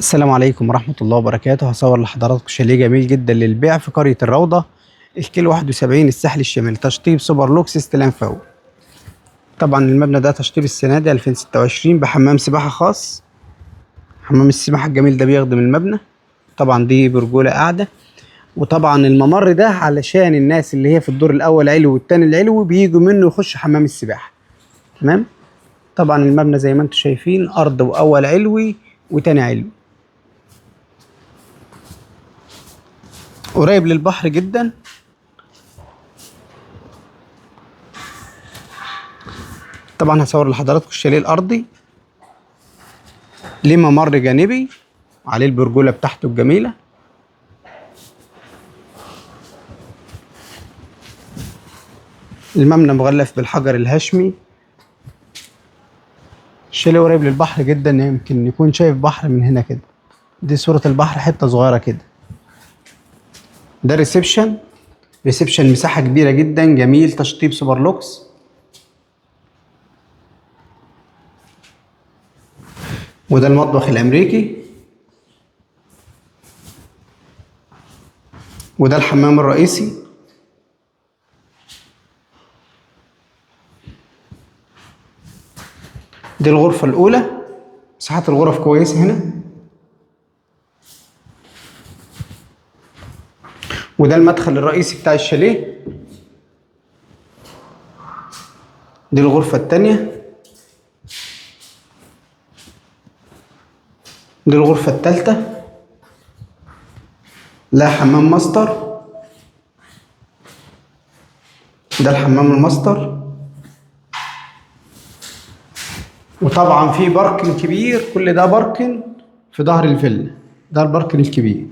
السلام عليكم ورحمة الله وبركاته. هصور لحضراتكم شاليه جميل جدا للبيع في قرية الروضة، الكيلو 71، الساحل الشمالي، تشطيب سوبر لوكس استلام فوري. طبعا المبنى ده تشطيب السنة دي 2026 بحمام سباحة خاص. حمام السباحة الجميل ده بيخدم المبنى. طبعا دي برجولة قاعدة، وطبعا الممر ده علشان الناس اللي هي في الدور الأول علوي والتاني العلوي بيجوا منه يخش حمام السباحة. تمام. طبعا المبنى زي ما انتم شايفين أرض وأول علوي وتاني علوي، قريب للبحر جدا. طبعا هصور لحضراتكم الشاليه الارضي، ليه ممر جانبي عليه البرجوله بتاعته الجميله. المبنى مغلف بالحجر الهشمي. الشاليه قريب للبحر جدا، يمكن يكون شايف بحر من هنا كده. دي صورة البحر، حته صغيره كده. ده ريسبشن مساحه كبيره جدا، جميل، تشطيب سوبر لوكس. وده المطبخ الامريكي، وده الحمام الرئيسي. دي الغرفة الأولى، مساحات الغرف كويسة هنا. وده المدخل الرئيسي بتاع الشاليه. دي الغرفة التانية. دي الغرفة التالتة، لها حمام ماستر. ده الحمام الماستر. وطبعا في باركن كبير، كل ده باركن في ظهر الفيلا. ده الباركن الكبير.